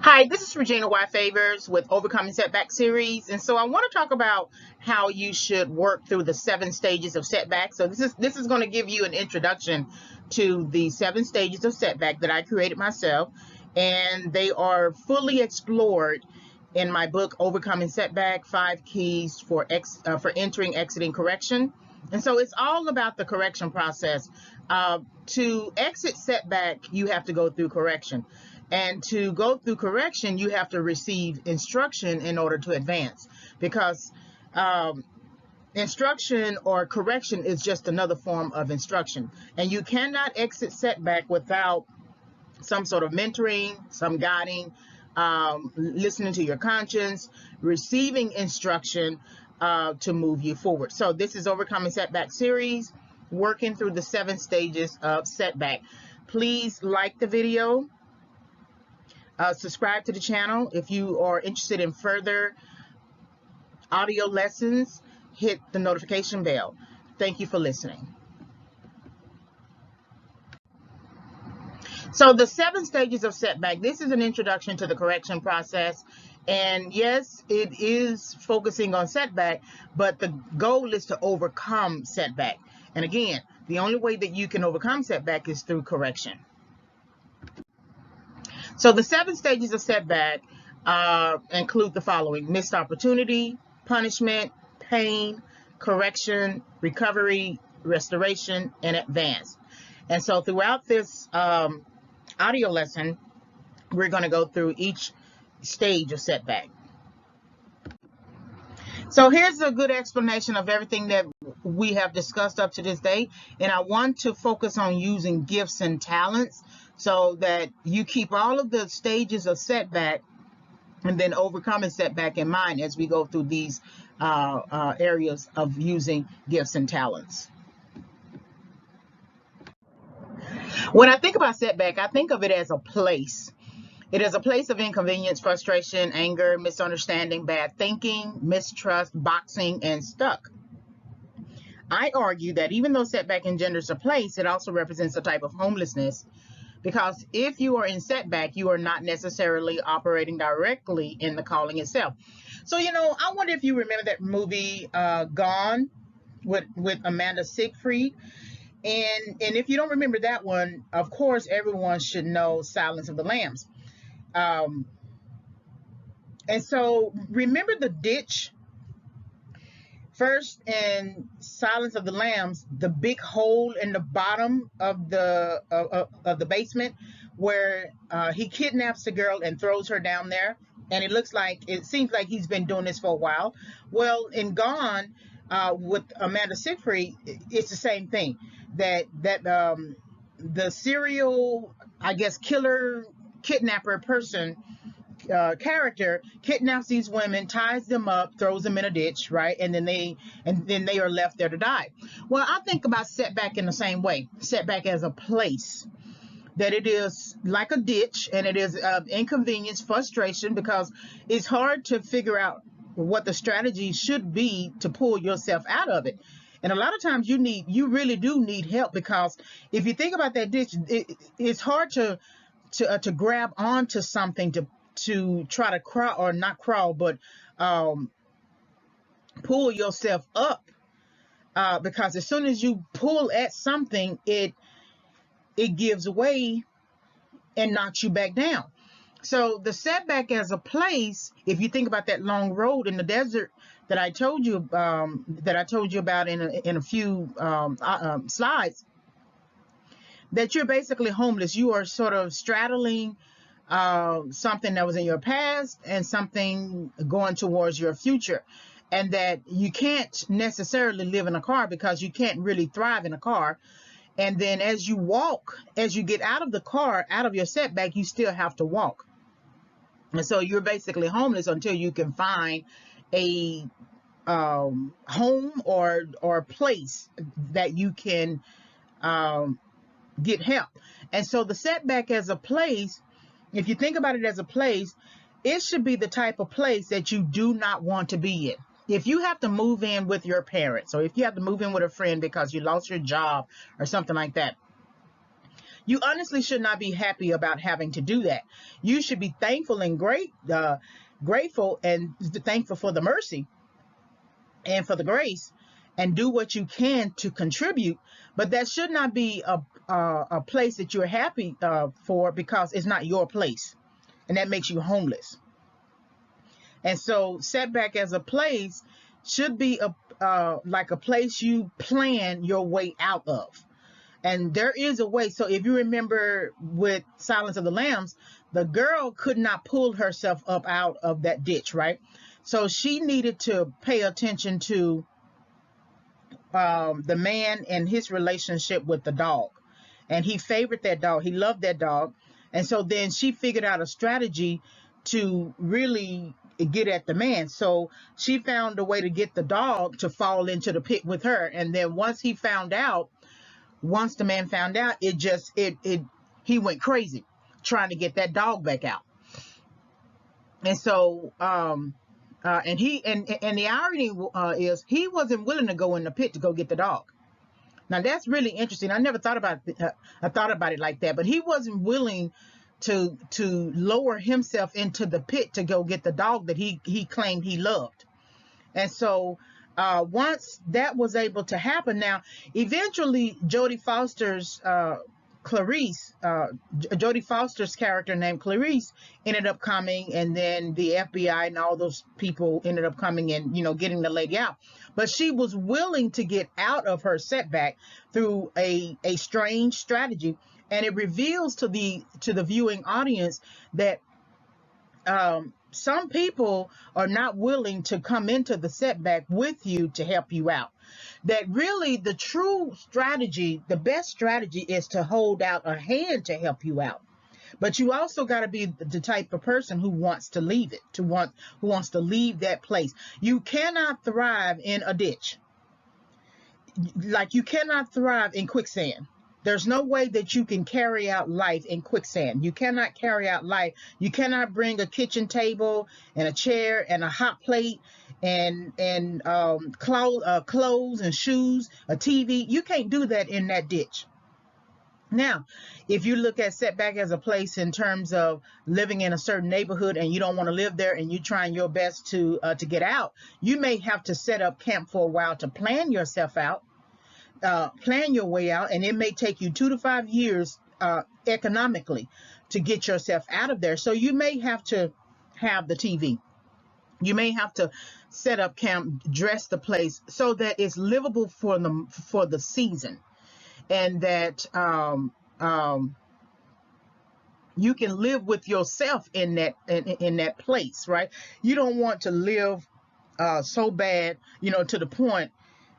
Hi, this is Regina Y Favors with Overcoming Setback series, and so I want to talk about how you should work through the 7 stages of setback. So this is going to give you an introduction to the 7 stages of setback that I created myself, and they are fully explored in my book Overcoming Setback: 5 Keys for Entering, Exiting, Correction. And so it's all about the correction process. To exit setback, you have to go through correction. And to go through correction, you have to receive instruction in order to advance, because instruction or correction is just another form of instruction. And you cannot exit setback without some sort of mentoring, some guiding, listening to your conscience, receiving instruction to move you forward. So this is Overcoming Setback series, working through the 7 stages of setback. Please like the video. Subscribe to the channel. If you are interested in further audio lessons, hit the notification bell. Thank you for listening. So the 7 stages of setback, this is an introduction to the correction process. And yes, it is focusing on setback, but the goal is to overcome setback. And again, the only way that you can overcome setback is through correction. So the 7 stages of setback include the following: missed opportunity, punishment, pain, correction, recovery, restoration, and advance. And so throughout this audio lesson, we're going to go through each stage of setback. So here's a good explanation of everything that we have discussed up to this day. And I want to focus on using gifts and talents so that you keep all of the stages of setback and then overcoming setback in mind as we go through these areas of using gifts and talents. When I think about setback, I think of it as a place. It is a place of inconvenience, frustration, anger, misunderstanding, bad thinking, mistrust, boxing, and stuck. I argue that even though setback engenders a place, it also represents a type of homelessness, because if you are in setback, you are not necessarily operating directly in the calling itself. So, I wonder if you remember that movie Gone with Amanda Seyfried. And if you don't remember that one, of course, everyone should know Silence of the Lambs. And so remember the ditch. First, in Silence of the Lambs, the big hole in the bottom of the basement where he kidnaps the girl and throws her down there. And it seems like he's been doing this for a while. Well, in Gone with Amanda Seyfried, it's the same thing. That the serial, I guess, kidnapper person character kidnaps these women, ties them up, throws them in a ditch, right? And then they are left there to die. Well, I think about setback in the same way. Setback as a place, that it is like a ditch, and it is inconvenience, frustration, because it's hard to figure out what the strategy should be to pull yourself out of it. And a lot of times you really do need help, because if you think about that ditch, it's hard to grab onto something to try to crawl, or not crawl, but pull yourself up, because as soon as you pull at something, it gives way and knocks you back down. So the setback as a place, if you think about that long road in the desert that I told you about in a few slides, that you're basically homeless. You are sort of straddling something that was in your past and something going towards your future, and that you can't necessarily live in a car because you can't really thrive in a car. And then as you get out of the car, out of your setback, you still have to walk. And so you're basically homeless until you can find a home or place that you can get help. And so the setback as a place, if you think about it as a place, it should be the type of place that you do not want to be in. If you have to move in with your parents, or if you have to move in with a friend because you lost your job or something like that, You honestly should not be happy about having to do that. You should be thankful and grateful and thankful for the mercy and for the grace, and do what you can to contribute. But that should not be a place that you're happy for, because it's not your place, and that makes you homeless. And so setback as a place should be like a place you plan your way out of. And there is a way. So if you remember with Silence of the Lambs, the girl could not pull herself up out of that ditch, right? So she needed to pay attention to the man and his relationship with the dog. And he favored that dog. He loved that dog. And so then she figured out a strategy to really get at the man. So she found a way to get the dog to fall into the pit with her. And then once the man found out, he went crazy trying to get that dog back out. And so and the irony is he wasn't willing to go in the pit to go get the dog. Now that's really interesting. I never thought about it like that, but he wasn't willing to lower himself into the pit to go get the dog that he claimed he loved. And so once that was able to happen, now eventually Jodie Foster's character named Clarice ended up coming, and then the FBI and all those people ended up coming and getting the lady out. But she was willing to get out of her setback through a strange strategy, and it reveals to the viewing audience that some people are not willing to come into the setback with you to help you out. That really the true strategy, the best strategy, is to hold out a hand to help you out. But you also got to be the type of person who wants to leave it, who wants to leave that place. You cannot thrive in a ditch. Like you cannot thrive in quicksand. There's no way that you can carry out life in quicksand. You cannot carry out life. You cannot bring a kitchen table and a chair and a hot plate and clothes and shoes, a TV. You can't do that in that ditch. Now, if you look at setback as a place in terms of living in a certain neighborhood and you don't want to live there and you're trying your best to get out, you may have to set up camp for a while to plan yourself out. Plan your way out, and it may take you 2 to 5 years economically to get yourself out of there. So you may have to have the TV. You may have to set up camp, dress the place so that it's livable for the season, and that you can live with yourself in that place, right? You don't want to live so bad, to the point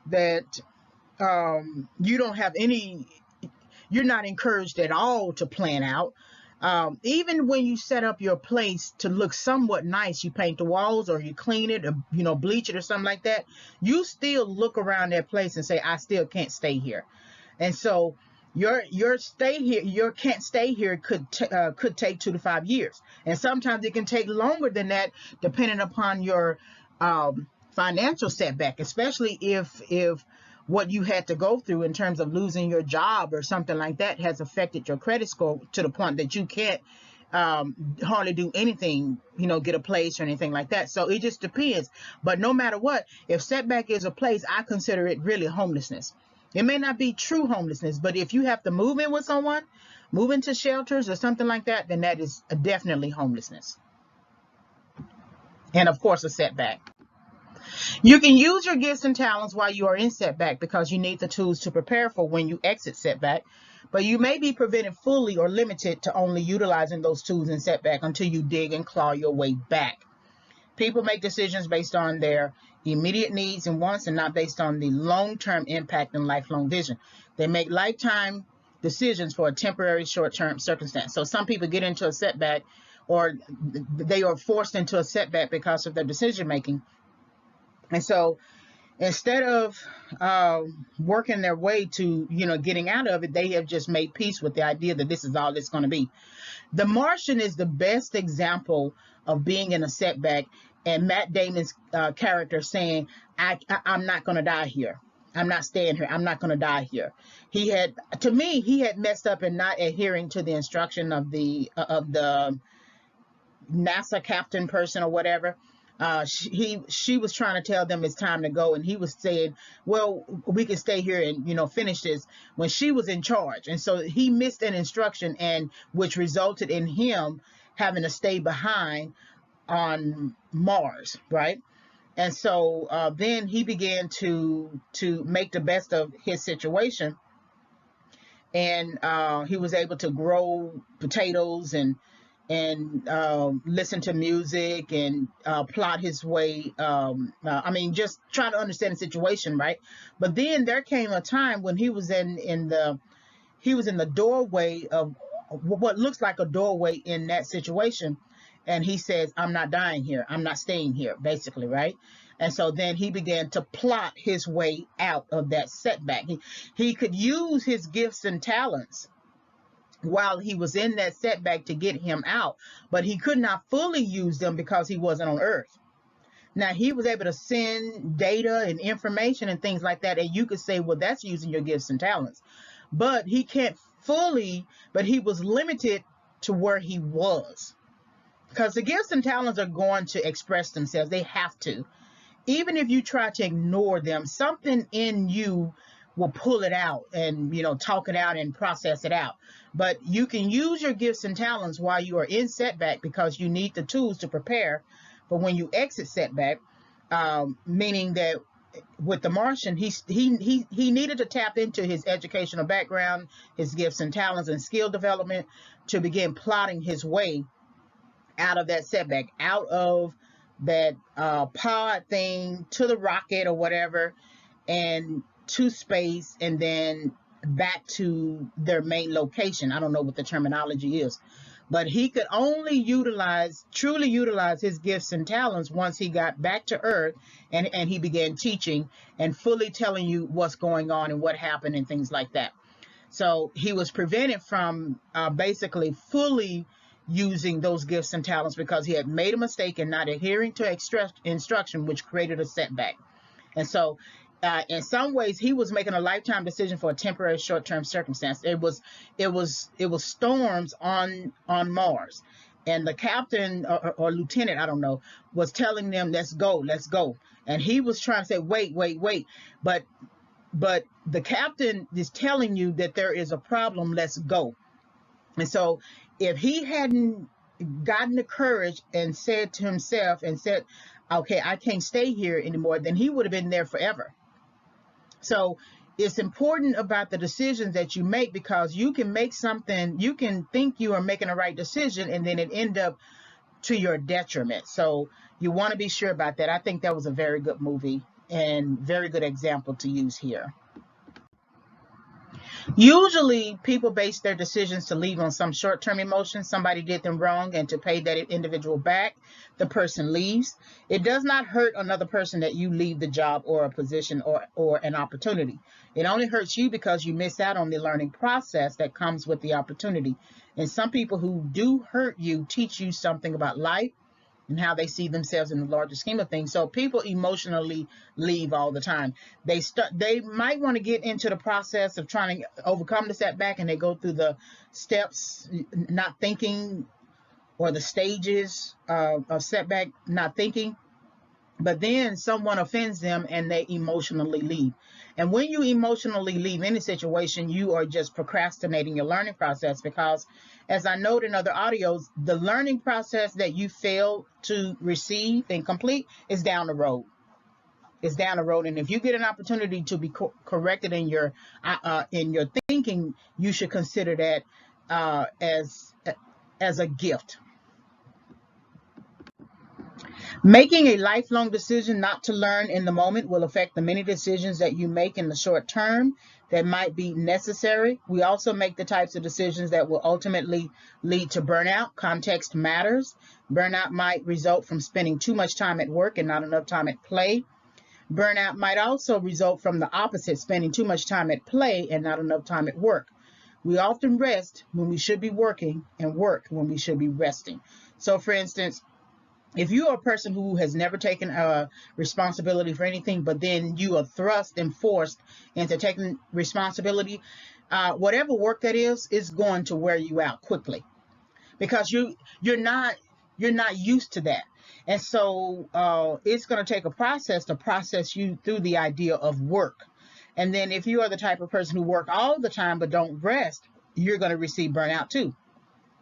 that you're not encouraged at all to plan out. Even when you set up your place to look somewhat nice, you paint the walls or you clean it or, bleach it or something like that, you still look around that place and say, I still can't stay here. And so your can't stay here could take 2 to 5 years. And sometimes it can take longer than that, depending upon your financial setback, especially if what you had to go through in terms of losing your job or something like that has affected your credit score to the point that you can't hardly do anything, get a place or anything like that. So it just depends. But no matter what, if setback is a place, I consider it really homelessness. It may not be true homelessness, but if you have to move in with someone, move into shelters or something like that, then that is definitely homelessness. And of course, a setback. You can use your gifts and talents while you are in setback because you need the tools to prepare for when you exit setback, but you may be prevented fully or limited to only utilizing those tools in setback until you dig and claw your way back. People make decisions based on their immediate needs and wants and not based on the long-term impact and lifelong vision. They make lifetime decisions for a temporary short-term circumstance. So some people get into a setback, or they are forced into a setback because of their decision making. And so instead of working their way to, getting out of it, they have just made peace with the idea that this is all it's going to be. The Martian is the best example of being in a setback, and Matt Damon's character saying, I'm not going to die here. I'm not staying here. I'm not going to die here. He had, to me, he had messed up in not adhering to the instruction of the NASA captain person or whatever. She was trying to tell them it's time to go, and he was saying, well, we can stay here and, you know, finish this, when she was in charge. And so he missed an instruction, and which resulted in him having to stay behind on Mars, right? And so then he began to make the best of his situation, and he was able to grow potatoes and listen to music and plot his way. I mean, just try to understand the situation, right? But then there came a time when he was in the doorway of what looks like a doorway in that situation, and he says, I'm not dying here. I'm not staying here, basically, right? And so then he began to plot his way out of that setback. He could use his gifts and talents while he was in that setback to get him out, but he could not fully use them because he wasn't on Earth. Now, he was able to send data and information and things like that, and you could say, well, that's using your gifts and talents. But he can't fully, but he was limited to where he was. Because the gifts and talents are going to express themselves. They have to. Even if you try to ignore them, something in you will pull it out and, you know, talk it out and process it out. But you can use your gifts and talents while you are in setback, because you need the tools to prepare for when you exit setback. Meaning that with the Martian, he needed to tap into his educational background, his gifts and talents and skill development to begin plotting his way out of that setback, out of that pod thing to the rocket or whatever, and to space, and then back to their main location. I don't know what the terminology is, but he could only truly utilize his gifts and talents once he got back to Earth, and he began teaching and fully telling you what's going on and what happened and things like that. So he was prevented from basically fully using those gifts and talents because he had made a mistake in not adhering to instruction, which created a setback. And so in some ways, he was making a lifetime decision for a temporary short-term circumstance. It was storms on Mars, and the captain or lieutenant, I don't know, was telling them, let's go, and he was trying to say, wait, but the captain is telling you that there is a problem, let's go. And so if he hadn't gotten the courage and said to himself and said, okay, I can't stay here anymore, then he would have been there forever. So it's important about the decisions that you make, because you can make something, you can think you are making a right decision, and then it end up to your detriment. So you want to be sure about that. I think that was a very good movie and very good example to use here. Usually people base their decisions to leave on some short-term emotion. Somebody did them wrong, and to pay that individual back, the person leaves. It does not hurt another person that you leave the job or a position or an opportunity. It only hurts you because you miss out on the learning process that comes with the opportunity. And some people who do hurt you teach you something about life and how they see themselves in the larger scheme of things. So people emotionally leave all the time. They might want to get into the process of trying to overcome the setback, and they go through the steps, not thinking, or the stages of setback, not thinking. But then someone offends them and they emotionally leave. And when you emotionally leave any situation, you are just procrastinating your learning process, because, as I note in other audios, the learning process that you fail to receive and complete is down the road. It's down the road. And if you get an opportunity to be corrected in your thinking, you should consider that as a gift. Making a lifelong decision not to learn in the moment will affect the many decisions that you make in the short term that might be necessary. We also make the types of decisions that will ultimately lead to burnout. Context matters. Burnout might result from spending too much time at work and not enough time at play. Burnout might also result from the opposite, spending too much time at play and not enough time at work. We often rest when we should be working, and work when we should be resting. So, for instance, If you are a person who has never taken responsibility for anything, but then you are thrust and forced into taking responsibility, whatever work that is going to wear you out quickly, because you're not used to that. And so it's going to take a process to process you through the idea of work. And then if you are the type of person who work all the time but don't rest, you're going to receive burnout too.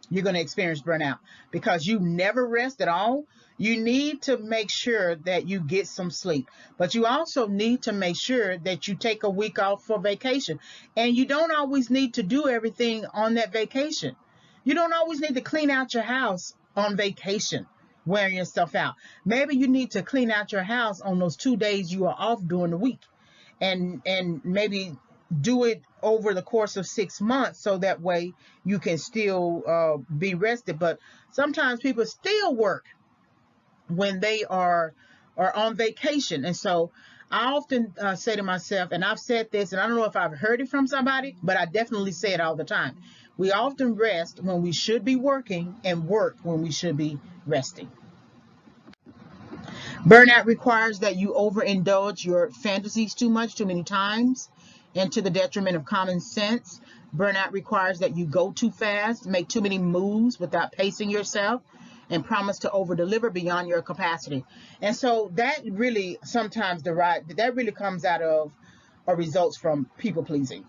You're going to experience burnout because you never rest at all. You need to make sure that you get some sleep, but you also need to make sure that you take a week off for vacation. And you don't always need to do everything on that vacation. You don't always need to clean out your house on vacation, wearing yourself out. Maybe you need to clean out your house on those 2 days you are off during the week, and maybe do it over the course of 6 months, so that way you can still be rested. But sometimes people still work when they are on vacation. And so I often say to myself, and I've said this, and I don't know if I've heard it from somebody, but I definitely say it all the time. We often rest when we should be working, and work when we should be resting. Burnout requires that you overindulge your fantasies too much, too many times, and to the detriment of common sense. Burnout requires that you go too fast, make too many moves without pacing yourself, and promise to over deliver beyond your capacity. And so that really sometimes that really comes out of or results from people pleasing.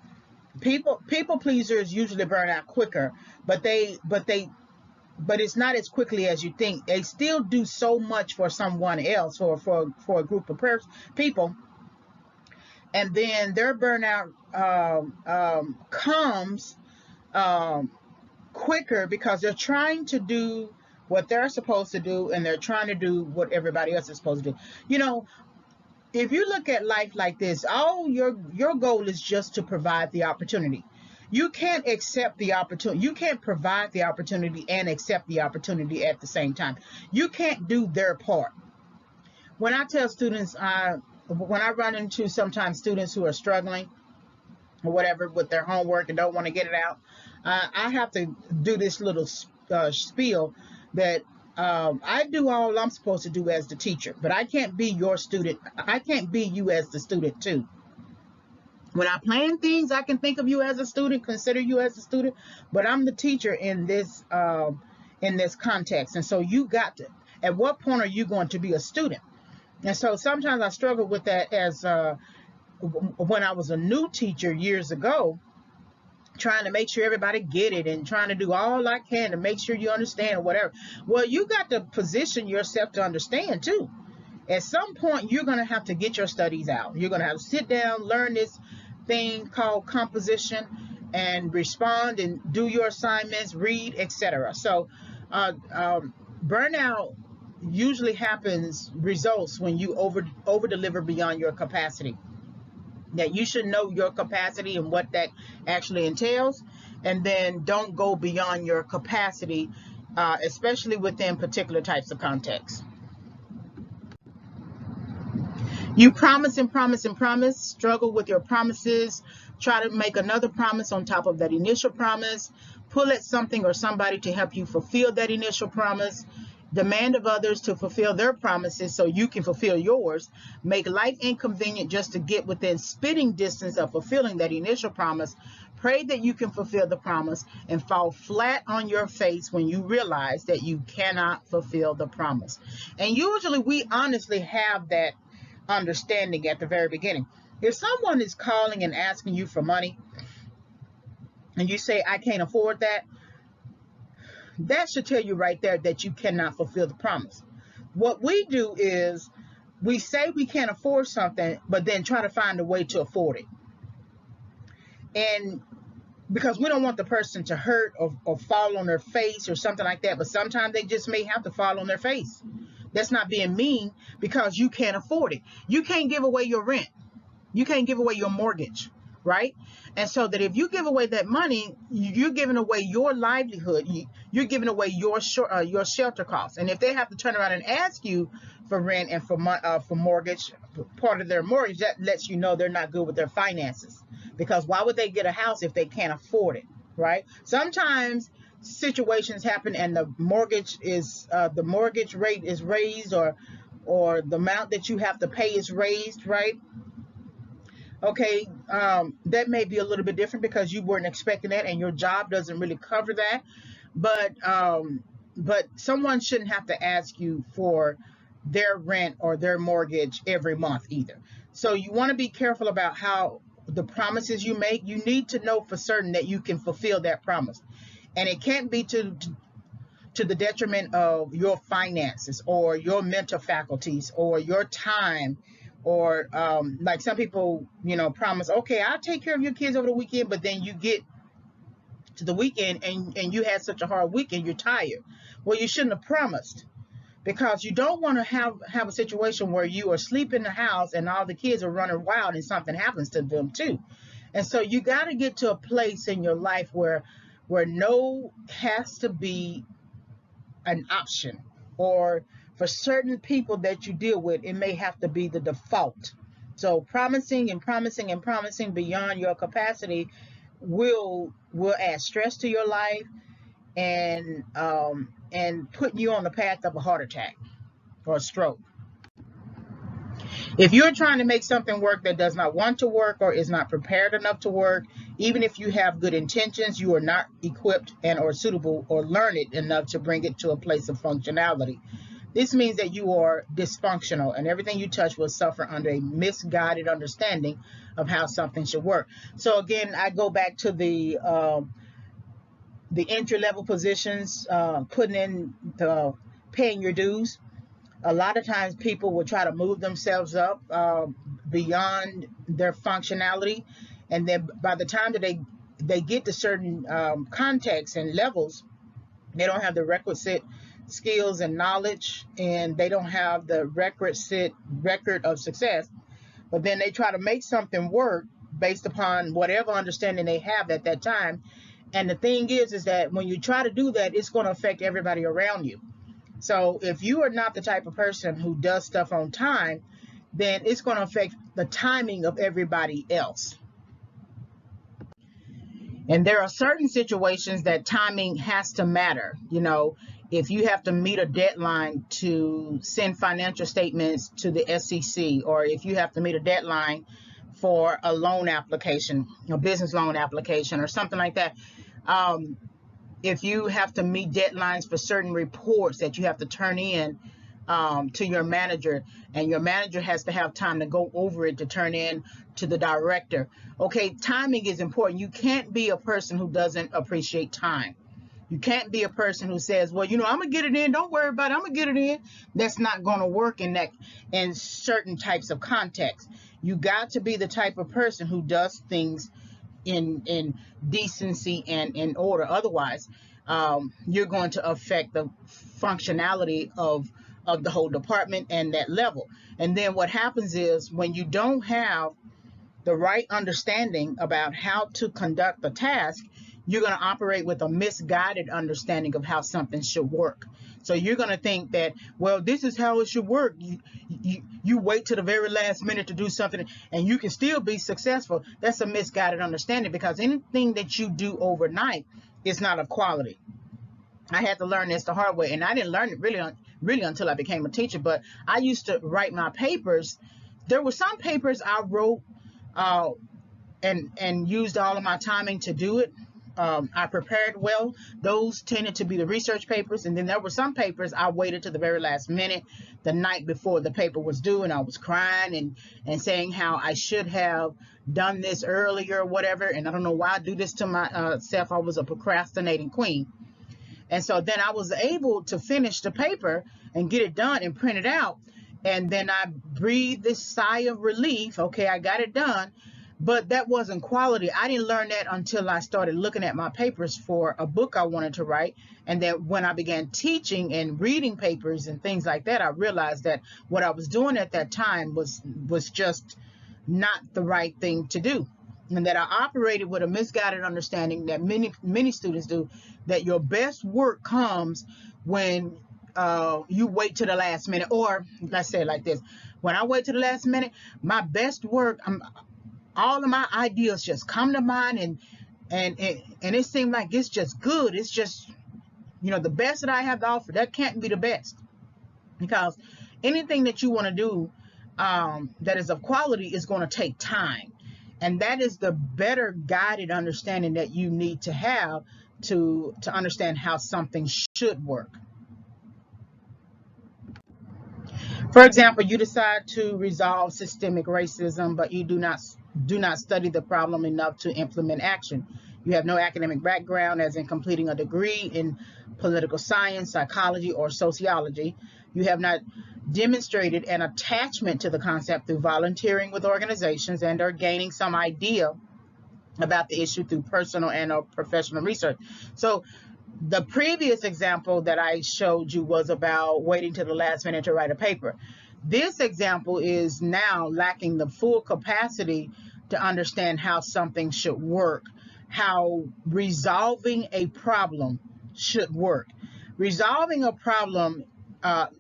People pleasers usually burn out quicker, but it's not as quickly as you think. They still do so much for someone else, or for a group of people, and then their burnout comes um, quicker because they're trying to do what they're supposed to do, and they're trying to do what everybody else is supposed to do. You know, if you look at life like this, all your goal is just to provide the opportunity. You can't accept the opportunity. You can't provide the opportunity and accept the opportunity at the same time. You can't do their part. When I tell students, when I run into sometimes students who are struggling or whatever with their homework and don't want to get it out, I have to do this little spiel that I do all I'm supposed to do as the teacher, but I can't be your student. I can't be you as the student too. When I plan things, I can think of you as a student, consider you as a student, but I'm the teacher in this context. And so you got to, at what point are you going to be a student? And so sometimes I struggle with that as when I was a new teacher years ago, trying to make sure everybody get it and trying to do all I can to make sure you understand or whatever. Well, you got to position yourself to understand too. At some point, you're going to have to get your studies out. You're going to have to sit down, learn this thing called composition, and respond and do your assignments, read, etc. So burnout usually results when you over deliver beyond your capacity. That you should know your capacity and what that actually entails, and then don't go beyond your capacity, especially within particular types of contexts. You promise and promise and promise, struggle with your promises, try to make another promise on top of that initial promise, pull at something or somebody to help you fulfill that initial promise, demand of others to fulfill their promises so you can fulfill yours, make life inconvenient just to get within spitting distance of fulfilling that initial promise, pray that you can fulfill the promise, and fall flat on your face when you realize that you cannot fulfill the promise. And usually we honestly have that understanding at the very beginning. If someone is calling and asking you for money and you say, I can't afford that, that should tell you right there that you cannot fulfill the promise. What we do is we say we can't afford something, but then try to find a way to afford it. And because we don't want the person to hurt or fall on their face or something like that, but sometimes they just may have to fall on their face. That's not being mean, because you can't afford it. You can't give away your rent. You can't give away your mortgage, right? And so that if you give away that money, you're giving away your livelihood. You're giving away your shelter costs. And if they have to turn around and ask you for rent and for mortgage, part of their mortgage, that lets you know they're not good with their finances. Because why would they get a house if they can't afford it, right? Sometimes situations happen and the mortgage rate is raised, or the amount that you have to pay is raised, right? Okay, that may be a little bit different because you weren't expecting that and your job doesn't really cover that. But someone shouldn't have to ask you for their rent or their mortgage every month either. So you want to be careful about how the promises you make. You need to know for certain that you can fulfill that promise, and it can't be to the detriment of your finances or your mental faculties or your time, or like some people, promise, okay, I'll take care of your kids over the weekend, but then you get to the weekend and you had such a hard weekend, you're tired. Well, you shouldn't have promised, because you don't want to have a situation where you are asleep in the house and all the kids are running wild and something happens to them too. And so you got to get to a place in your life where no has to be an option, or for certain people that you deal with, it may have to be the default. So promising and promising and promising beyond your capacity will add stress to your life, and put you on the path of a heart attack or a stroke. If you're trying to make something work that does not want to work or is not prepared enough to work, even if you have good intentions, you are not equipped and or suitable or learned enough to bring it to a place of functionality. This means that you are dysfunctional, and everything you touch will suffer under a misguided understanding of how something should work. So again, I go back to the entry-level positions, putting in the paying your dues. A lot of times people will try to move themselves up beyond their functionality, and then by the time that they get to certain contexts and levels, they don't have the requisite skills and knowledge, and they don't have the requisite record of success. But then they try to make something work based upon whatever understanding they have at that time. And the thing is that when you try to do that, it's going to affect everybody around you. So if you are not the type of person who does stuff on time, then it's going to affect the timing of everybody else. And there are certain situations that timing has to matter. If you have to meet a deadline to send financial statements to the SEC, or if you have to meet a deadline for a loan application, a business loan application or something like that. If you have to meet deadlines for certain reports that you have to turn in to your manager, and your manager has to have time to go over it to turn in to the director. Okay, timing is important. You can't be a person who doesn't appreciate time. You can't be a person who says, well, I'm gonna get it in, don't worry about it, I'm gonna get it in. That's not gonna work in certain types of contexts. You got to be the type of person who does things in decency and in order. Otherwise, you're going to affect the functionality of the whole department and that level. And then what happens is, when you don't have the right understanding about how to conduct the task, you're going to operate with a misguided understanding of how something should work. So you're going to think that, well, this is how it should work. You wait to the very last minute to do something and you can still be successful. That's a misguided understanding, because anything that you do overnight is not of quality. I had to learn this the hard way, and I didn't learn it really until I became a teacher. But I used to write my papers. There were some papers I wrote and used all of my timing to do it. I prepared well. Those tended to be the research papers. And then there were some papers I waited to the very last minute, the night before the paper was due, and I was crying and saying how I should have done this earlier or whatever. And I don't know why I do this to myself. I was a procrastinating queen. And so then I was able to finish the paper and get it done and print it out. And then I breathed this sigh of relief. Okay, I got it done. But that wasn't quality. I didn't learn that until I started looking at my papers for a book I wanted to write. And then when I began teaching and reading papers and things like that, I realized that what I was doing at that time was just not the right thing to do. And that I operated with a misguided understanding that many students do, that your best work comes when you wait to the last minute. Or let's say it like this: when I wait to the last minute, my best work, all of my ideas just come to mind, and it seemed like it's just good. It's just, the best that I have to offer. That can't be the best, because anything that you want to do that is of quality is going to take time, and that is the better guided understanding that you need to have to understand how something should work. For example, you decide to resolve systemic racism, but you do not study the problem enough to implement action. You have no academic background, as in completing a degree in political science, psychology, or sociology. You have not demonstrated an attachment to the concept through volunteering with organizations and or gaining some idea about the issue through personal and or professional research. So the previous example that I showed you was about waiting to the last minute to write a paper. This example is now lacking the full capacity to understand how something should work, how resolving a problem should work. Resolving a problem,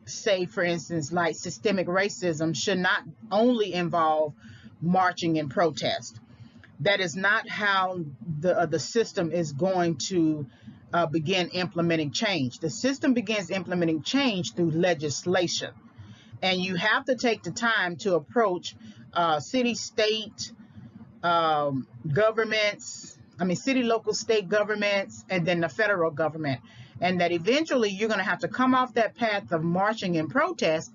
say for instance, like systemic racism, should not only involve marching and protest. That is not how the system is going to begin implementing change. The system begins implementing change through legislation, and you have to take the time to approach city, state governments. I mean, city, local, state governments, and then the federal government. And that eventually you're going to have to come off that path of marching and protest,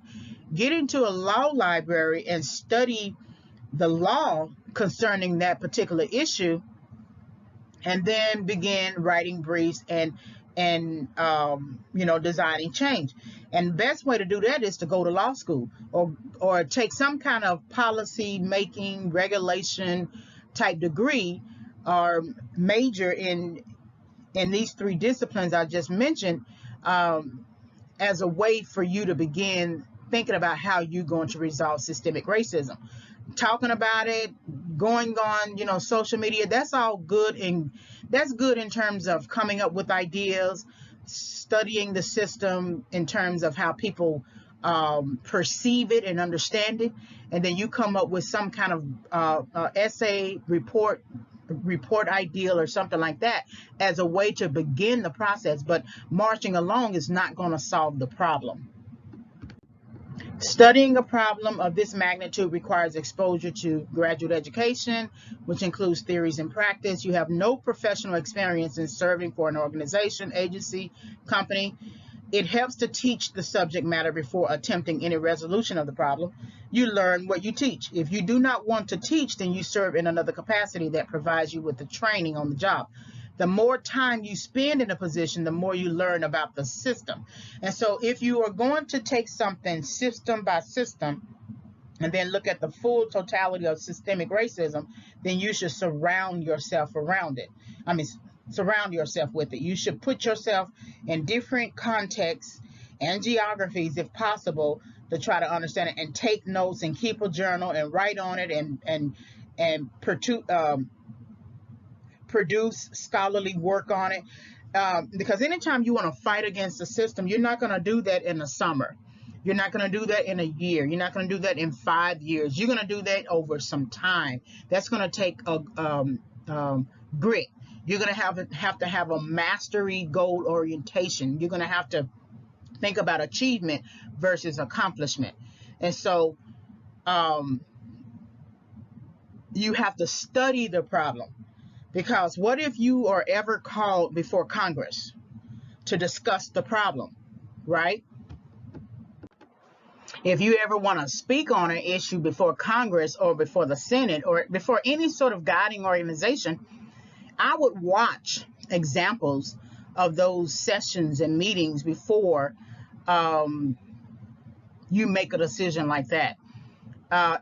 get into a law library and study the law concerning that particular issue, and then begin writing briefs and designing change. And the best way to do that is to go to law school, or take some kind of policy making, regulation type degree, or major in these three disciplines I just mentioned, as a way for you to begin thinking about how you're going to resolve systemic racism. Talking about it, going on, social media, that's all good, and that's good in terms of coming up with ideas, studying the system in terms of how people perceive it and understand it, and then you come up with some kind of essay, report ideal or something like that as a way to begin the process. But marching along is not going to solve the problem. Studying a problem of this magnitude requires exposure to graduate education, which includes theories and practice. You have no professional experience in serving for an organization, agency, company. It helps to teach the subject matter before attempting any resolution of the problem. You learn what you teach. If you do not want to teach, then you serve in another capacity that provides you with the training on the job. The more time you spend in a position, the more you learn about the system. And so if you are going to take something system by system and then look at the full totality of systemic racism, then you should surround yourself around it. Surround yourself with it. You should put yourself in different contexts and geographies, if possible, to try to understand it, and take notes and keep a journal and write on it, and produce scholarly work on it. Because anytime you want to fight against the system, you're not going to do that in the summer. You're not going to do that in a year. You're not going to do that in 5 years. You're going to do that over some time. That's going to take a grit. You're going to have to have a mastery goal orientation. You're going to have to think about achievement versus accomplishment. And so you have to study the problem. Because what if you are ever called before Congress to discuss the problem, right? If you ever want to speak on an issue before Congress or before the Senate or before any sort of guiding organization, I would watch examples of those sessions and meetings before you make a decision like that,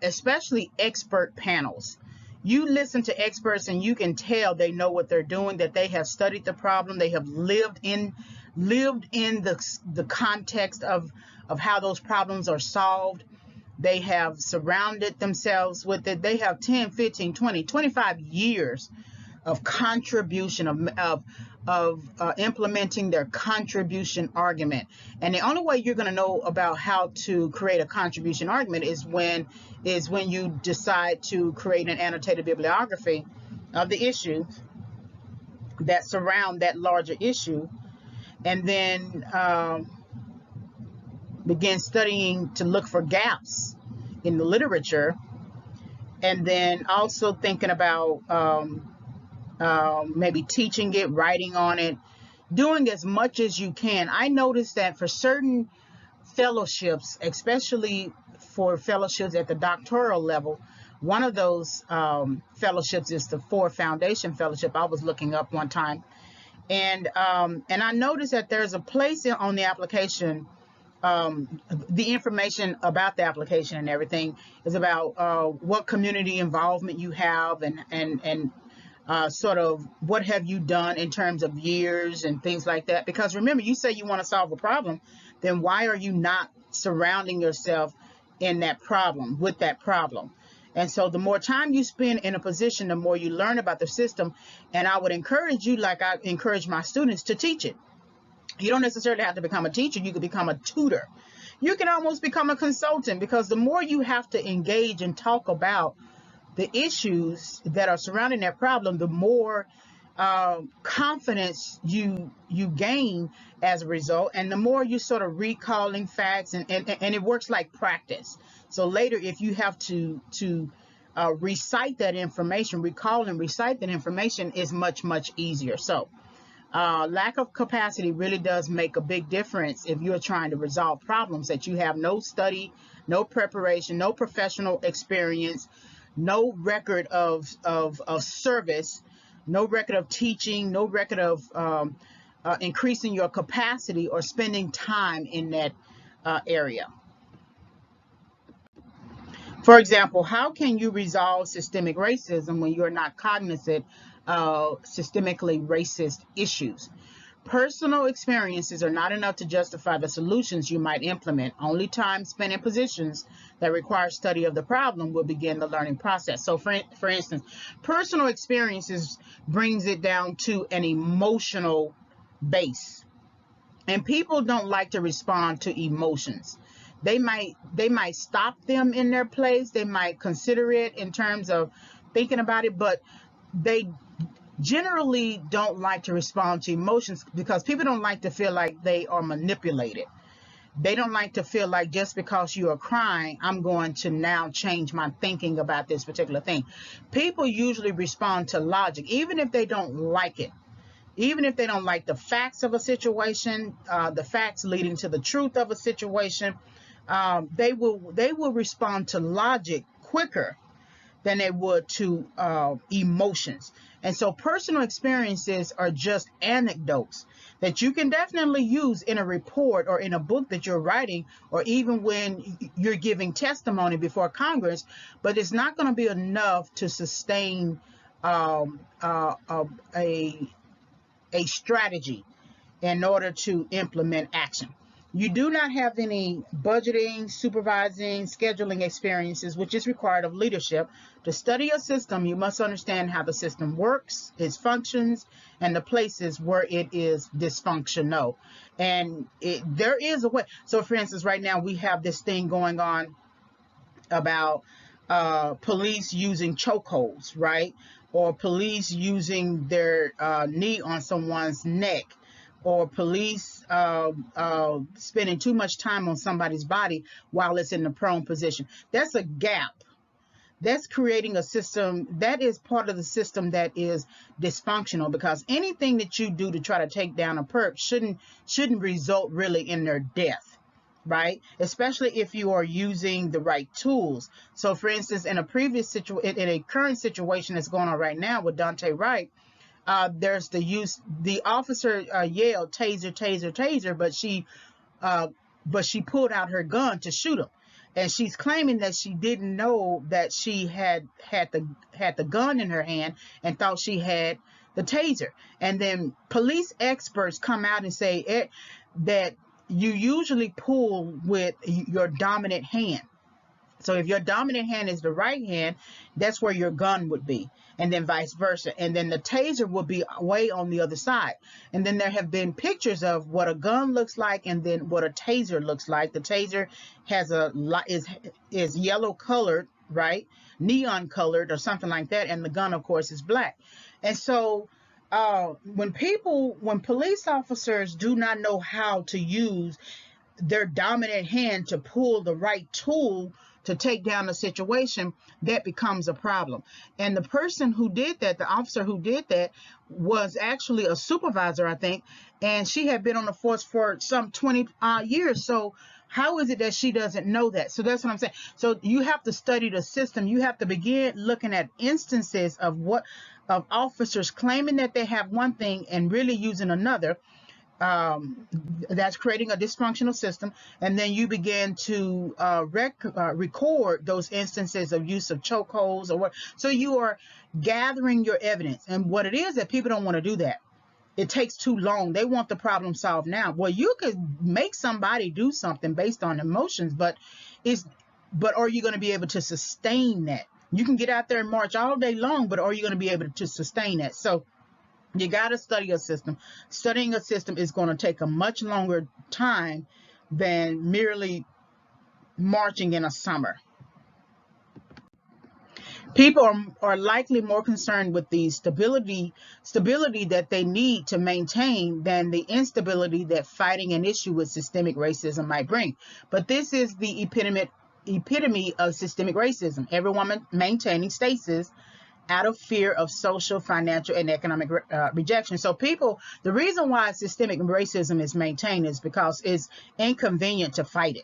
especially expert panels. You listen to experts and you can tell they know what they're doing, that they have studied the problem, they have lived in the context of how those problems are solved. They have surrounded themselves with it. They have 10, 15, 20, 25 years of contribution, of implementing their contribution argument. And the only way you're going to know about how to create a contribution argument is when you decide to create an annotated bibliography of the issue that surround that larger issue, and then begin studying to look for gaps in the literature, and then also thinking about maybe teaching it, writing on it, doing as much as you can. I noticed that for certain fellowships, especially for fellowships at the doctoral level, one of those fellowships is the Ford Foundation Fellowship. I was looking up one time, and I noticed that there's a place on the application. The information about the application and everything is about what community involvement you have, and sort of what have you done in terms of years and things like that. Because remember, you say you want to solve a problem, then why are you not surrounding yourself in that problem, with that problem? And so the more time you spend in a position, the more you learn about the system. And I would encourage you, like I encourage my students, to teach it. You don't necessarily have to become a teacher. You could become a tutor. You can almost become a consultant, because the more you have to engage and talk about the issues that are surrounding that problem, the more confidence you gain as a result, and the more you sort of recalling facts, and it works like practice. So later, if you have to recite that information, recall and recite that information, is much easier. So lack of capacity really does make a big difference if you're trying to resolve problems that you have no study, no preparation, no professional experience, no record of service, no record of teaching, no record of increasing your capacity or spending time in that area. For example, how can you resolve systemic racism when you're not cognizant of systemically racist issues? Personal experiences are not enough to justify the solutions you might implement. Only time spent in positions that require study of the problem will begin the learning process. So for instance, personal experiences brings it down to an emotional base. And people don't like to respond to emotions. They might stop them in their place. They might consider it in terms of thinking about it, but they generally don't like to respond to emotions, because people don't like to feel like they are manipulated. They don't like to feel like just because you are crying, I'm going to now change my thinking about this particular thing. People usually respond to logic, even if they don't like it. Even if they don't like the facts of a situation, the facts leading to the truth of a situation, they will respond to logic quicker than they would to emotions. And so personal experiences are just anecdotes that you can definitely use in a report or in a book that you're writing, or even when you're giving testimony before Congress, but it's not going to be enough to sustain a strategy in order to implement action. You do not have any budgeting, supervising, scheduling experiences, which is required of leadership. To study a system, you must understand how the system works, its functions, and the places where it is dysfunctional. And there is a way. So for instance, right now we have this thing going on about police using chokeholds, right? Or police using their knee on someone's neck, or police spending too much time on somebody's body while it's in the prone position. That's a gap. That's creating a system that is part of the system that is dysfunctional, because anything that you do to try to take down a perp shouldn't result really in their death, right? Especially if you are using the right tools. So for instance, in a current situation that's going on right now with Dante Wright, there's the officer yelled taser, taser, taser, but she pulled out her gun to shoot him. And she's claiming that she didn't know that she had the gun in her hand and thought she had the taser. And then police experts come out and say that you usually pull with your dominant hand. So if your dominant hand is the right hand, that's where your gun would be, and then vice versa. And then the taser will be way on the other side. And then there have been pictures of what a gun looks like and then what a taser looks like. The taser is yellow colored, right? Neon colored or something like that. And the gun, of course, is black. And so when police officers do not know how to use their dominant hand to pull the right tool to take down the situation, that becomes a problem. And the person who did that, the officer who did that, was actually a supervisor, I think, and she had been on the force for some 20 years. So how is it that she doesn't know that? So that's what I'm saying. So you have to study the system. You have to begin looking at instances of officers claiming that they have one thing and really using another. That's creating a dysfunctional system, and then you begin to record those instances of use of chokeholds or what. So you are gathering your evidence, and what it is that people don't want to do that. It takes too long. They want the problem solved now. Well, you could make somebody do something based on emotions, but are you going to be able to sustain that? You can get out there and march all day long, but are you going to be able to sustain that? So you got to study a system. Studying a system is going to take a much longer time than merely marching in a summer. People are likely more concerned with the stability that they need to maintain than the instability that fighting an issue with systemic racism might bring. But this is the epitome of systemic racism. Everyone maintaining stasis out of fear of social, financial, and economic rejection. So the reason why systemic racism is maintained is because it's inconvenient to fight it.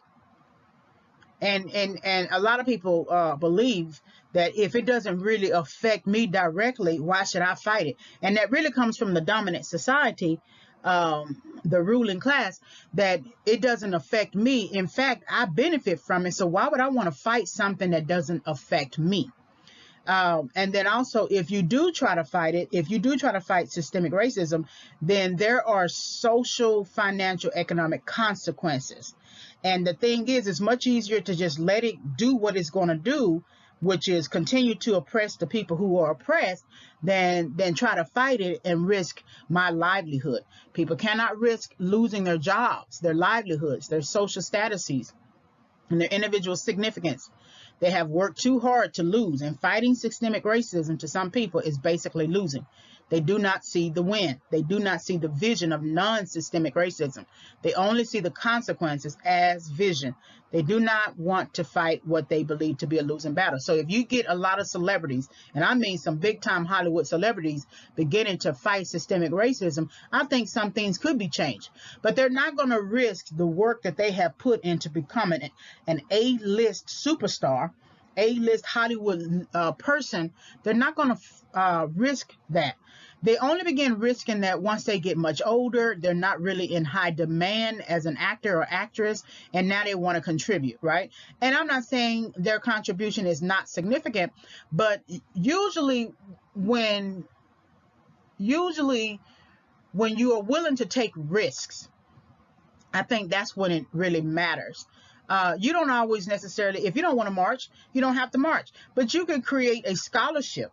And a lot of people believe that if it doesn't really affect me directly, why should I fight it? And that really comes from the dominant society, the ruling class, that it doesn't affect me. In fact, I benefit from it. So why would I want to fight something that doesn't affect me? And then also, if you do try to fight it, if you do try to fight systemic racism, then there are social, financial, economic consequences. And the thing is, it's much easier to just let it do what it's going to do, which is continue to oppress the people who are oppressed, than try to fight it and risk my livelihood. People cannot risk losing their jobs, their livelihoods, their social statuses, and their individual significance. They have worked too hard to lose, and fighting systemic racism to some people is basically losing. They do not see the win. They do not see the vision of non-systemic racism. They only see the consequences as vision. They do not want to fight what they believe to be a losing battle. So if you get a lot of celebrities, and I mean some big-time Hollywood celebrities, beginning to fight systemic racism, I think some things could be changed. But they're not going to risk the work that they have put into becoming an A-list superstar, A-list Hollywood person. They're not going to risk that. They only begin risking that once they get much older. They're not really in high demand as an actor or actress, and now they want to contribute, right? And I'm not saying their contribution is not significant, but usually when you are willing to take risks, I think that's when it really matters. You don't always necessarily, if you don't want to march, you don't have to march, but you can create a scholarship.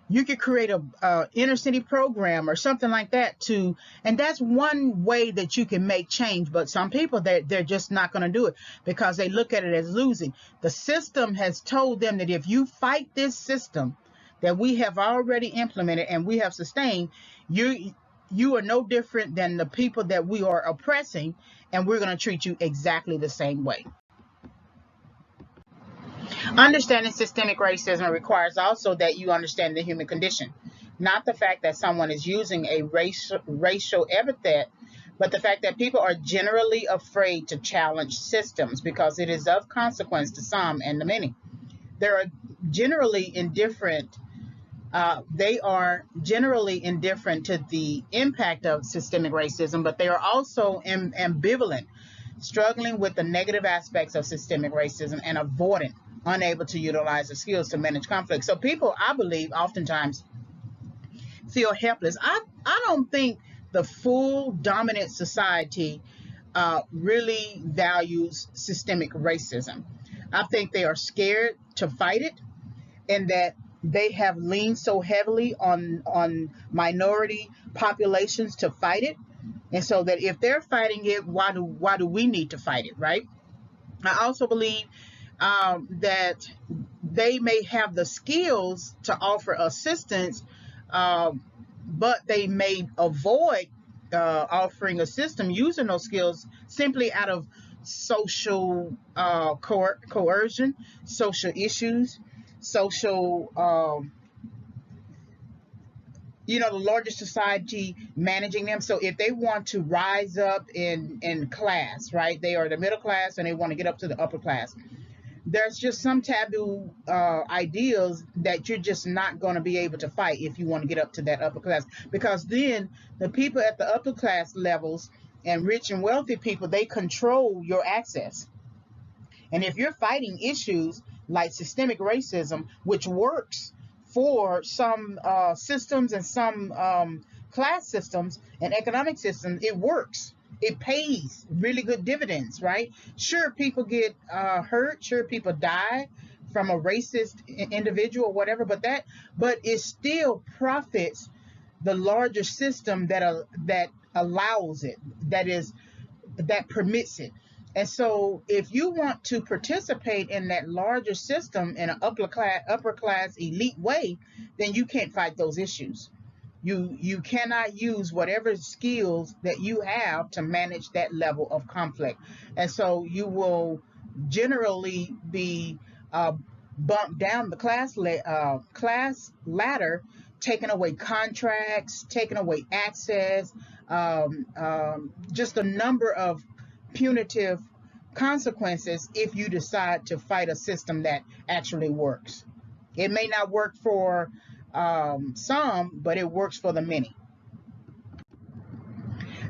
You could create a inner city program or something like that and that's one way that you can make change. But some people, they're just not going to do it because they look at it as losing. The system has told them that if you fight this system that we have already implemented and we have sustained, you are no different than the people that we are oppressing, and we're going to treat you exactly the same way. Understanding systemic racism requires also that you understand the human condition, not the fact that someone is using a racial epithet, but the fact that people are generally afraid to challenge systems because it is of consequence to some and the many. They are generally indifferent to the impact of systemic racism, but they are also ambivalent, struggling with the negative aspects of systemic racism and avoidant, unable to utilize the skills to manage conflict. So people, I believe, oftentimes feel helpless. I don't think the full dominant society really values systemic racism. I think they are scared to fight it, and that they have leaned so heavily on minority populations to fight it. And so that if they're fighting it, why do we need to fight it, right? I also believe that they may have the skills to offer assistance, um, but they may avoid offering a system using those skills simply out of social coercion, social issues, social, the larger society managing them. So if they want to rise up in class, right, they are the middle class and they want to get up to the upper class, there's just some taboo ideals that you're just not going to be able to fight if you want to get up to that upper class, because then the people at the upper class levels and rich and wealthy people, they control your access. And if you're fighting issues like systemic racism, which works for some systems and some class systems and economic systems, it works. It pays really good dividends, right? Sure, people get hurt. Sure, people die from a racist individual or whatever, but it still profits the larger system that allows it, that permits it. And so if you want to participate in that larger system in an upper class elite way, then you can't fight those issues. You cannot use whatever skills that you have to manage that level of conflict. And so you will generally be bumped down the class ladder, taking away contracts, taking away access, just a number of punitive consequences if you decide to fight a system that actually works. It may not work for some, but it works for the many.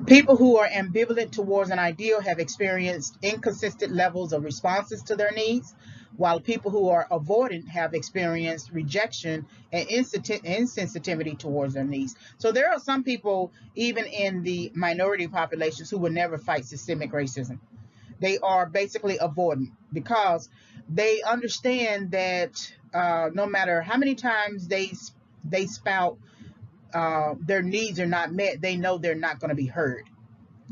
People who are ambivalent towards an ideal have experienced inconsistent levels of responses to their needs, while people who are avoidant have experienced rejection and insensitivity towards their needs. So there are some people, even in the minority populations, who would never fight systemic racism. They are basically avoidant because they understand that no matter how many times they spout their needs are not met, they know they're not going to be heard.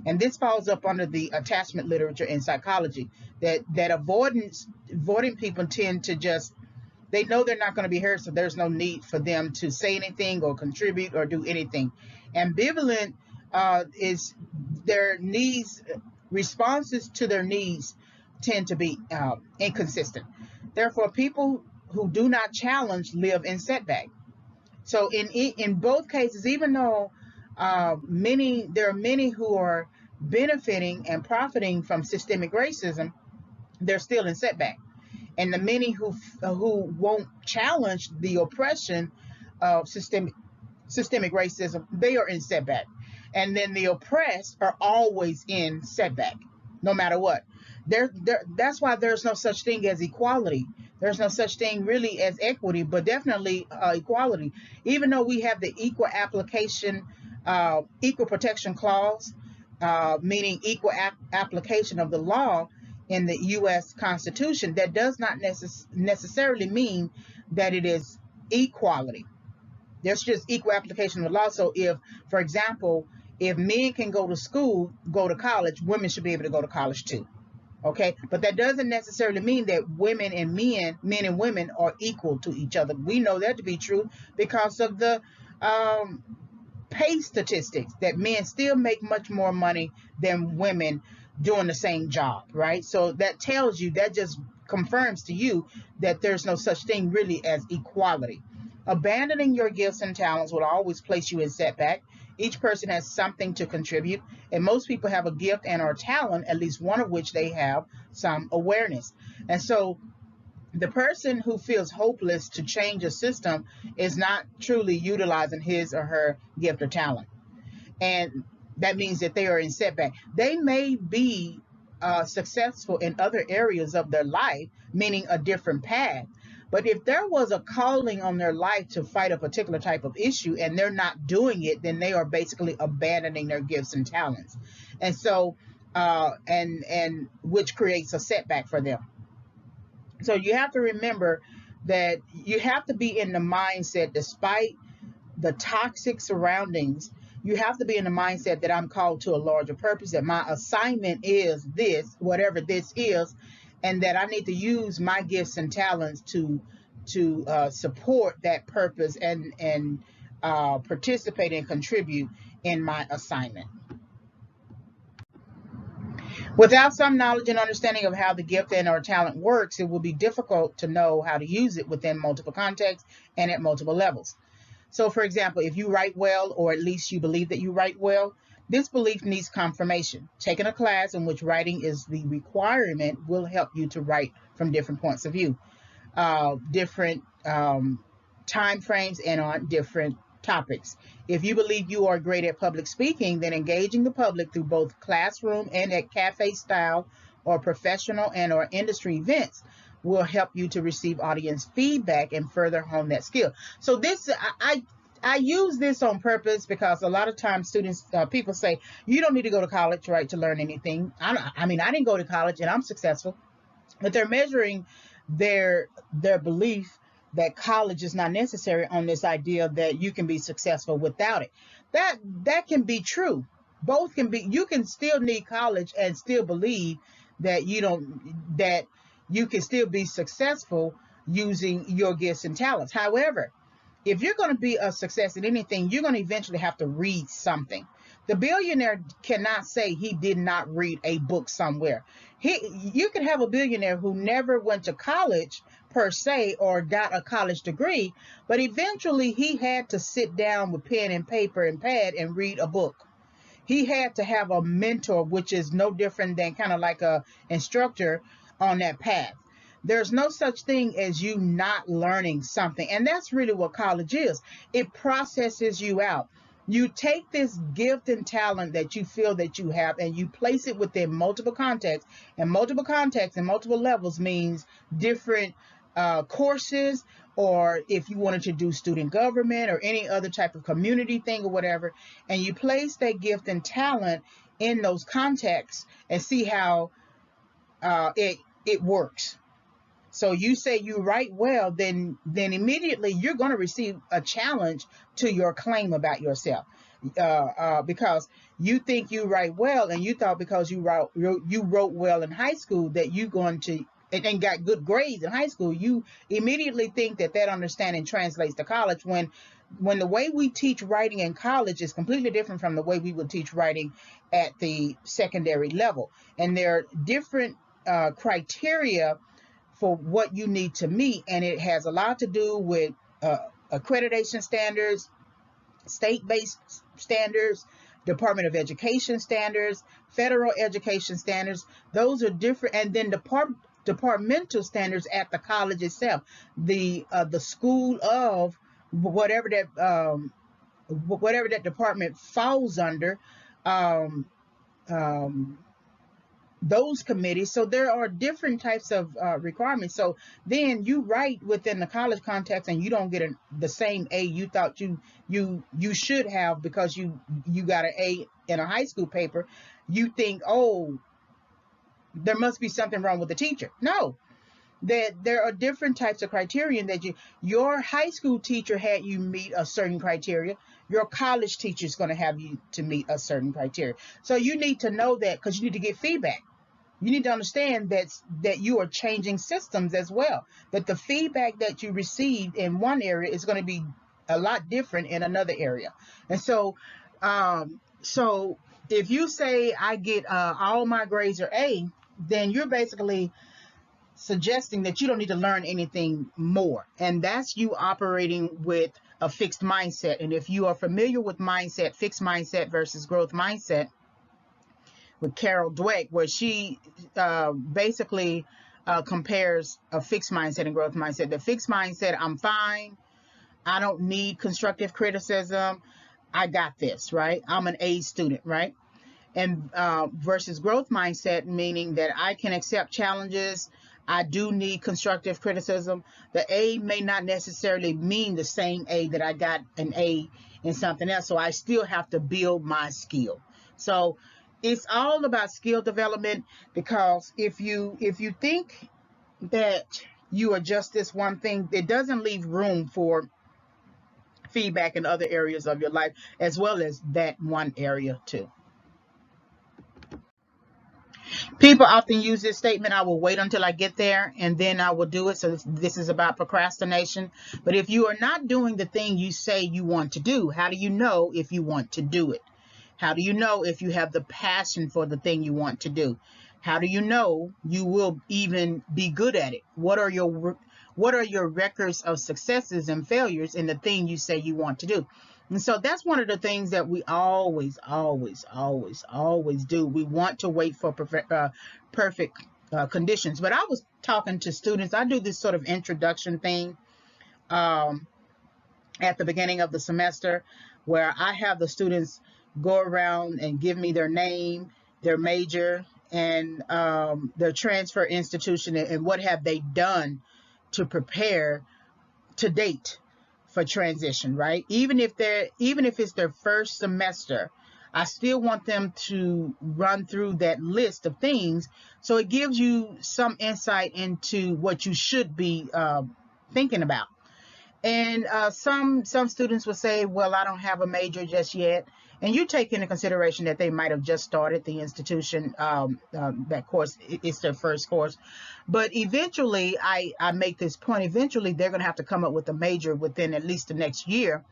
And this falls up under the attachment literature in psychology, that avoiding people tend to just, they know they're not going to be heard, so there's no need for them to say anything or contribute or do anything. Ambivalent is their needs, responses to their needs tend to be inconsistent. Therefore, people who do not challenge live in setback. So in both cases, even though there are many who are benefiting and profiting from systemic racism, they're still in setback. And the many who won't challenge the oppression of systemic racism, they are in setback. And then the oppressed are always in setback, no matter what. That's why there's no such thing as equality. There's no such thing really as equity, but definitely equality. Even though we have the equal protection clause, meaning equal application of the law in the U.S. Constitution, that does not necessarily mean that it is equality. There's just equal application of the law. So if, for example, if men can go to college, women should be able to go to college too. Okay, but that doesn't necessarily mean that men and women are equal to each other. We know that to be true because of the pay statistics, that men still make much more money than women doing the same job, right? So that just confirms to you that there's no such thing really as equality. Abandoning your gifts and talents will always place you in setback. Each person has something to contribute, and most people have a gift and or talent, at least one of which they have some awareness. And so the person who feels hopeless to change a system is not truly utilizing his or her gift or talent. And that means that they are in setback. They may be successful in other areas of their life, meaning a different path. But if there was a calling on their life to fight a particular type of issue and they're not doing it, then they are basically abandoning their gifts and talents. And so, and which creates a setback for them. So you have to remember that you have to be in the mindset, despite the toxic surroundings, you have to be in the mindset that I'm called to a larger purpose, that my assignment is this, whatever this is, and that I need to use my gifts and talents to support that purpose and participate and contribute in my assignment. Without some knowledge and understanding of how the gift and or talent works, it will be difficult to know how to use it within multiple contexts and at multiple levels. So, for example, if you write well, or at least you believe that you write well, this belief needs confirmation. Taking a class in which writing is the requirement will help you to write from different points of view, different time frames, and on different topics. If you believe you are great at public speaking, then engaging the public through both classroom and at cafe style or professional and or industry events will help you to receive audience feedback and further hone that skill. So this I use this on purpose because a lot of times students, people say, you don't need to go to college, right, to learn anything. I mean, I didn't go to college and I'm successful, but they're measuring their belief that college is not necessary on this idea that you can be successful without it. That can be true. Both can be. You can still need college and still believe that you can still be successful using your gifts and talents. However, if you're going to be a success in anything, you're going to eventually have to read something. The billionaire cannot say he did not read a book somewhere. You could have a billionaire who never went to college per se or got a college degree, but eventually he had to sit down with pen and paper and pad and read a book. He had to have a mentor, which is no different than kind of like a instructor on that path. There's no such thing as you not learning something. And that's really what college is. It processes you out. You take this gift and talent that you feel that you have and you place it within multiple contexts. And multiple contexts and multiple levels means different courses, or if you wanted to do student government or any other type of community thing or whatever, and you place that gift and talent in those contexts and see how it works. So you say you write well, then immediately you're going to receive a challenge to your claim about yourself, because you think you write well, and you thought because you wrote well in high school that you going to and got good grades in high school, you immediately think that understanding translates to college, when the way we teach writing in college is completely different from the way we would teach writing at the secondary level, and there are different criteria for what you need to meet, and it has a lot to do with accreditation standards, state-based standards, Department of Education standards, federal education standards. Those are different, and then departmental standards at the college itself, the school of whatever that department falls under. Um, um, those committees. So there are different types of requirements. So then you write within the college context and you don't get the same A you thought you should have because you got an A in a high school paper. You think, oh, there must be something wrong with the teacher. No, that there are different types of criterion that your high school teacher had you meet a certain criteria. Your college teacher is going to have you to meet a certain criteria. So you need to know that, because you need to get feedback. You need to understand that you are changing systems as well, that the feedback that you received in one area is going to be a lot different in another area. And so so if you say I get all my grades are A, then you're basically suggesting that you don't need to learn anything more, and that's you operating with a fixed mindset. And if you are familiar with mindset, fixed mindset versus growth mindset, with Carol Dweck, where she basically compares a fixed mindset and growth mindset. The fixed mindset, I'm fine, I don't need constructive criticism, I got this, right? I'm an A student, right? And versus growth mindset, meaning that I can accept challenges, I do need constructive criticism. The A may not necessarily mean the same A that I got an A in something else, so I still have to build my skill. So it's all about skill development, because if you think that you are just this one thing, it doesn't leave room for feedback in other areas of your life as well as that one area too. People often use this statement, I will wait until I get there and then I will do it. So this is about procrastination. But if you are not doing the thing you say you want to do, how do you know if you want to do it? How do you know if you have the passion for the thing you want to do? How do you know you will even be good at it? What are your records of successes and failures in the thing you say you want to do? And so that's one of the things that we always do. We want to wait for perfect conditions. But I was talking to students. I do this sort of introduction thing um, at the beginning of the semester where I have the students go around and give me their name, their major, and their transfer institution, and what have they done to prepare to date for transition, right? Even if it's their first semester, I still want them to run through that list of things, so it gives you some insight into what you should be thinking about. And some students will say, well, I don't have a major just yet. And you take into consideration that they might have just started the institution. That course, it's their first course. But eventually, I make this point, eventually they're going to have to come up with a major within at least the next year,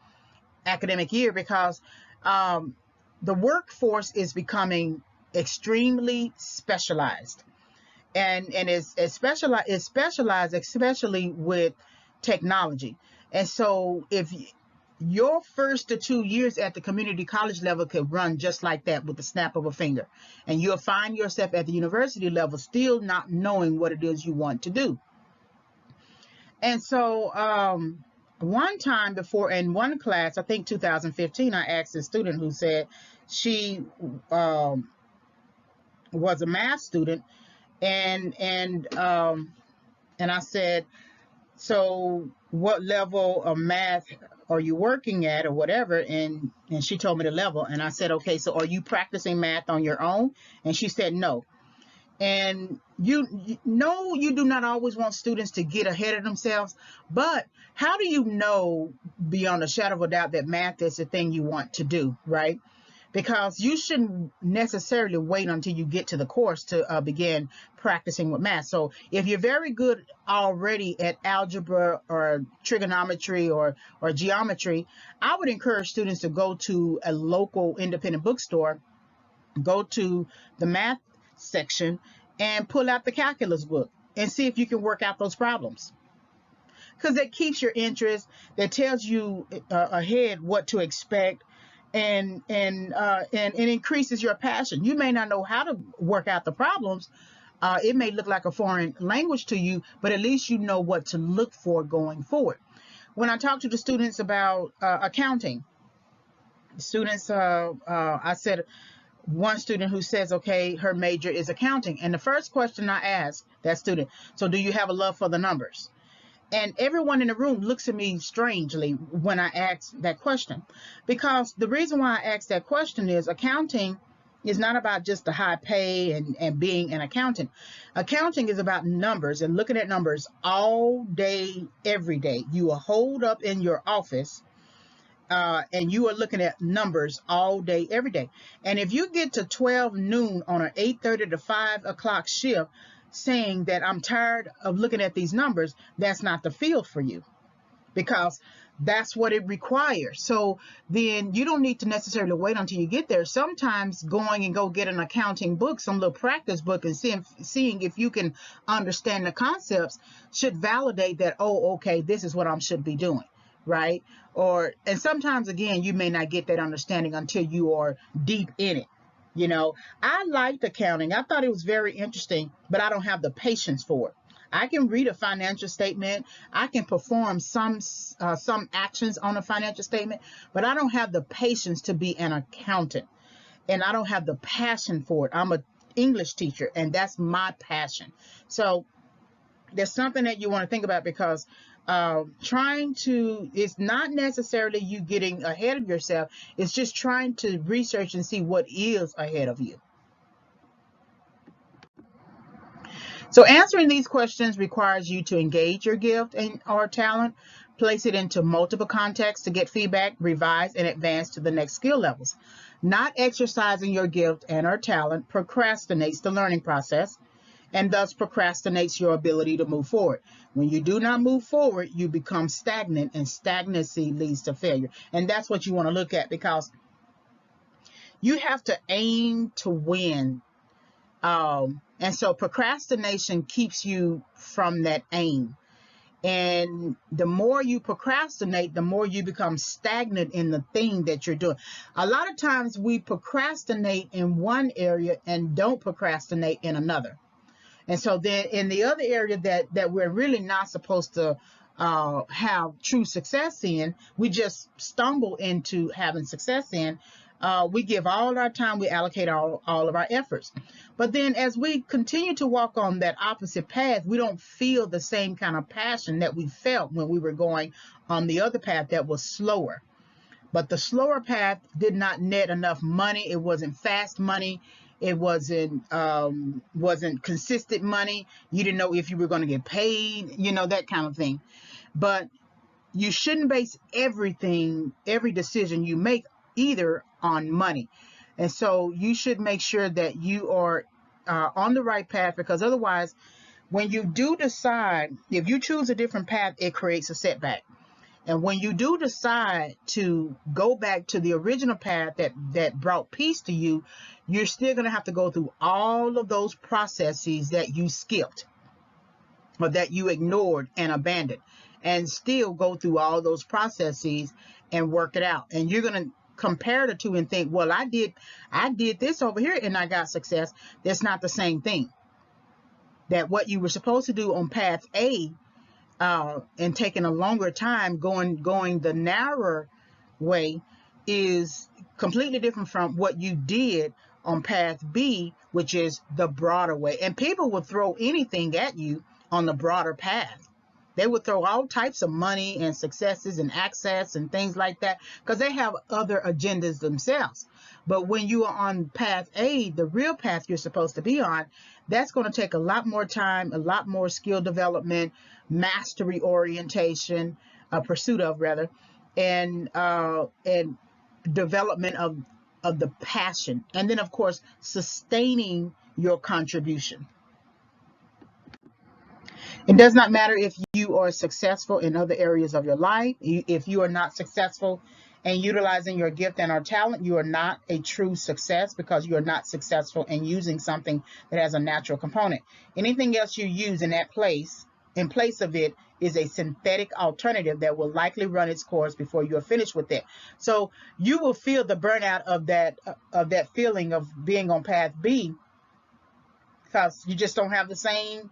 academic year, because the workforce is becoming extremely specialized. And it's specialized, especially with technology. And so if your first to 2 years at the community college level could run just like that with the snap of a finger, and you'll find yourself at the university level still not knowing what it is you want to do. And so one time before, in one class, I think 2015, I asked a student who said she was a math student, and I said, so what level of math are you working at, or whatever? And she told me the level, and I said, okay, so are you practicing math on your own? And she said no. And you know, you do not always want students to get ahead of themselves, but how do you know beyond a shadow of a doubt that math is the thing you want to do, right? Because you shouldn't necessarily wait until you get to the course to begin practicing with math. So if you're very good already at algebra or trigonometry or geometry, I would encourage students to go to a local independent bookstore, go to the math section, and pull out the calculus book and see if you can work out those problems. Because it keeps your interest, that tells you ahead what to expect, and increases your passion. You may not know how to work out the problems. It may look like a foreign language to you, but at least you know what to look for going forward. When I talk to the students about accounting, students, I said, one student who says, okay, her major is accounting. And the first question I ask that student, so do you have a love for the numbers? And everyone in the room looks at me strangely when I ask that question. Because the reason why I ask that question is accounting is not about just the high pay and being an accountant. Accounting is about numbers and looking at numbers all day, every day. You will hold up in your office and you are looking at numbers all day, every day. And if you get to 12 noon on an 8:30 to 5 o'clock shift, saying that I'm tired of looking at these numbers, that's not the field for you, because that's what it requires. So then you don't need to necessarily wait until you get there. Sometimes going and go get an accounting book, some little practice book, and seeing if you can understand the concepts should validate that, oh, okay, this is what I should be doing, right? And sometimes, again, you may not get that understanding until you are deep in it. You know, I liked accounting. I thought it was very interesting, but I don't have the patience for it. I can read a financial statement. I can perform some actions on a financial statement, but I don't have the patience to be an accountant, and I don't have the passion for it. I'm an English teacher, and that's my passion. So there's something that you want to think about, because it's not necessarily you getting ahead of yourself. It's just trying to research and see what is ahead of you. So answering these questions requires you to engage your gift or talent, Place it into multiple contexts to get feedback, revise, and advance to the next skill levels. Not exercising your gift and or talent procrastinates the learning process and thus procrastinates your ability to move forward. When you do not move forward, you become stagnant, and stagnancy leads to failure. And that's what you want to look at, because you have to aim to win. And so procrastination keeps you from that aim. And the more you procrastinate, the more you become stagnant in the thing that you're doing. A lot of times we procrastinate in one area and don't procrastinate in another. And so then in the other area that we're really not supposed to have true success in, we just stumble into having success in. We give all our time, we allocate all of our efforts. But then as we continue to walk on that opposite path, we don't feel the same kind of passion that we felt when we were going on the other path that was slower. But the slower path did not net enough money. It wasn't fast money. It wasn't consistent money. You didn't know if you were going to get paid, that kind of thing. But you shouldn't base every decision you make either on money. And so you should make sure that you are on the right path, because otherwise, when you do decide, if you choose a different path, it creates a setback. And when you do decide to go back to the original path that brought peace to you, you're still going to have to go through all of those processes that you skipped or that you ignored and abandoned, and still go through all those processes and work it out. And you're going to compare the two and think, well, I did this over here and I got success. That's not the same thing. That what you were supposed to do on path A, and taking a longer time going the narrower way, is completely different from what you did on path B, which is the broader way. And people will throw anything at you on the broader path. They would throw all types of money and successes and access and things like that, because they have other agendas themselves. But when you are on path A, the real path you're supposed to be on, that's going to take a lot more time, a lot more skill development, mastery orientation, pursuit of rather, and development of the passion. And then, of course, sustaining your contribution. It does not matter if you are successful in other areas of your life. If you are not successful in utilizing your gift and or talent, you are not a true success, because you are not successful in using something that has a natural component. Anything else you use in place of it is a synthetic alternative that will likely run its course before you are finished with it. So you will feel the burnout of that feeling of being on path B, because you just don't have the same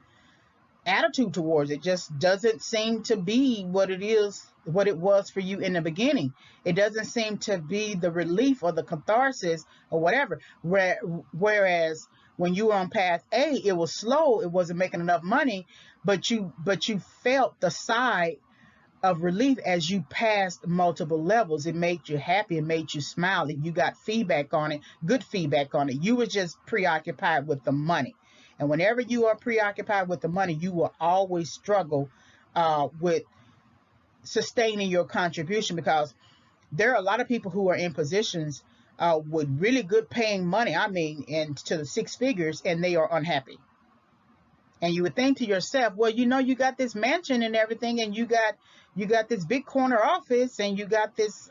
attitude towards it. Just doesn't seem to be what it was for you in the beginning. It doesn't seem to be the relief or the catharsis or whatever. Whereas when you were on path A, it was slow, it wasn't making enough money, but you felt the sigh of relief as you passed multiple levels. It made you happy, it made you smile, you got feedback on it, good feedback on it. You were just preoccupied with the money. And whenever you are preoccupied with the money, you will always struggle with sustaining your contribution, because there are a lot of people who are in positions with really good paying money, into the six figures, and they are unhappy. And you would think to yourself, well, you got this mansion and everything, and you got this big corner office, and you got this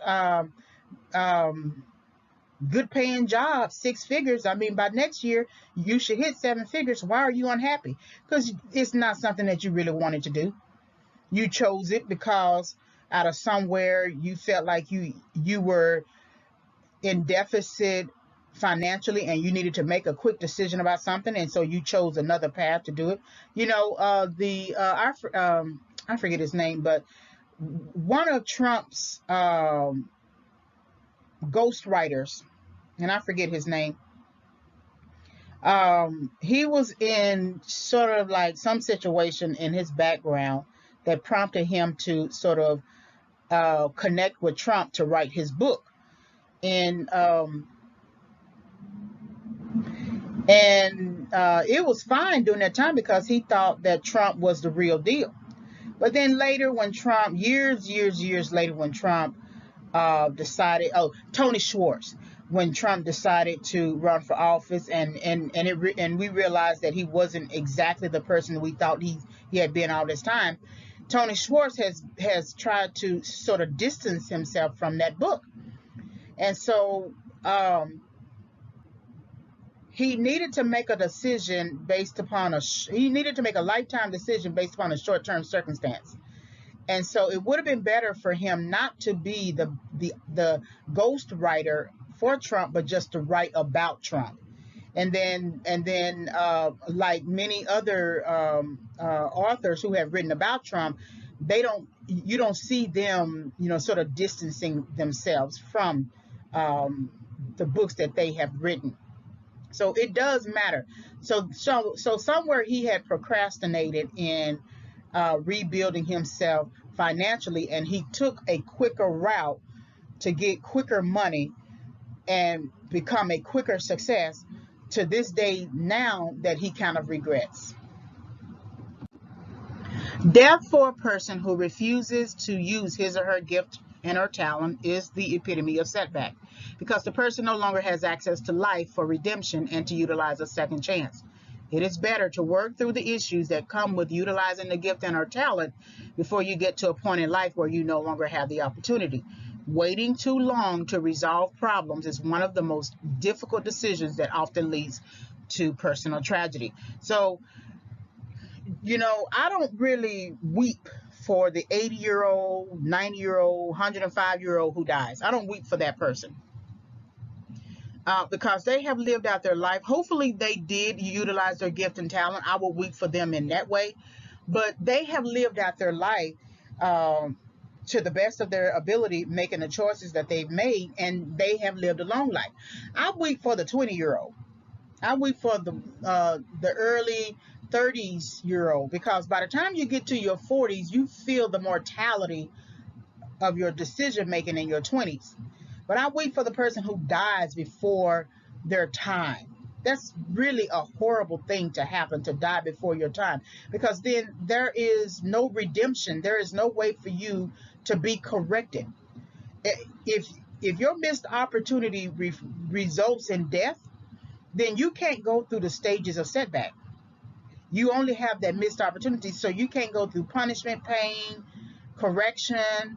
good paying job, six figures. By next year, you should hit seven figures. Why are you unhappy? Because it's not something that you really wanted to do. You chose it because out of somewhere you felt like you were in deficit financially, and you needed to make a quick decision about something, and so you chose another path to do it. I forget his name, but one of Trump's ghostwriters, and I forget his name, he was in sort of like some situation in his background that prompted him to sort of connect with Trump to write his book. And it was fine during that time, because he thought that Trump was the real deal. But then later, when Trump, years later, when Trump decided, Tony Schwartz, when Trump decided to run for office, and we realized that he wasn't exactly the person we thought he had been all this time. Tony Schwartz has tried to sort of distance himself from that book, and so he needed to make a decision based upon he needed to make a lifetime decision based upon a short-term circumstance. And so it would have been better for him not to be the ghost writer for Trump, but just to write about Trump. And then like many other authors who have written about Trump, you don't see them, sort of distancing themselves from the books that they have written. So it does matter. So somewhere he had procrastinated in rebuilding himself financially, and he took a quicker route to get quicker money and become a quicker success to this day now that he kind of regrets. Death for a person who refuses to use his or her gift and or talent is the epitome of setback, because the person no longer has access to life for redemption and to utilize a second chance. It is better to work through the issues that come with utilizing the gift and or talent before you get to a point in life where you no longer have the opportunity. Waiting too long to resolve problems is one of the most difficult decisions that often leads to personal tragedy. So, I don't really weep for the 80-year-old, 90-year-old, 105-year-old who dies. I don't weep for that person. Because they have lived out their life. Hopefully they did utilize their gift and talent. I will weep for them in that way. But they have lived out their life to the best of their ability, making the choices that they've made, and they have lived a long life. I weep for the 20-year-old. I weep for the early 30s-year-old, because by the time you get to your 40s, you feel the mortality of your decision making in your 20s. But I weep for the person who dies before their time. That's really a horrible thing to happen, to die before your time, because then there is no redemption. There is no way for you to be corrected. If your missed opportunity results in death, then you can't go through the stages of setback. You only have that missed opportunity, so you can't go through punishment, pain, correction,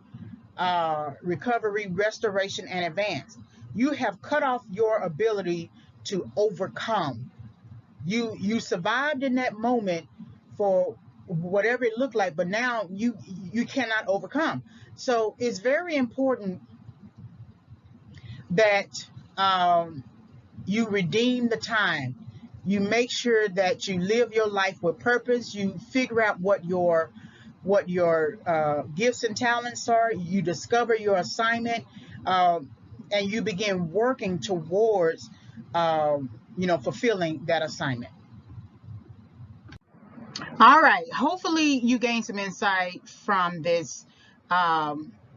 recovery, restoration, and advance. You have cut off your ability to overcome. You survived in that moment for whatever it looked like, but now you cannot overcome. So it's very important that you redeem the time. You make sure that you live your life with purpose. You figure out what your gifts and talents are. You discover your assignment, and you begin working towards fulfilling that assignment. All right, hopefully you gained some insight from this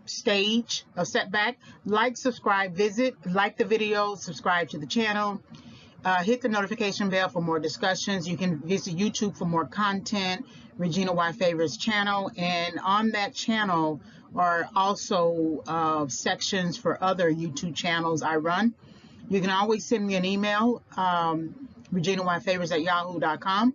stage of setback. Like, subscribe, like the video, subscribe to the channel. Hit the notification bell for more discussions. You can visit YouTube for more content, Regina Y Favors channel, and on that channel are also sections for other YouTube channels I run. You can always send me an email, reginayfavors@yahoo.com.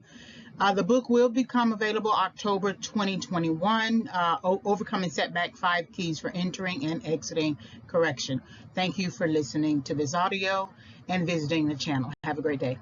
The book will become available October 2021, Overcoming Setback, 5 Keys for Entering and Exiting Correction. Thank you for listening to this audio and visiting the channel. Have a great day.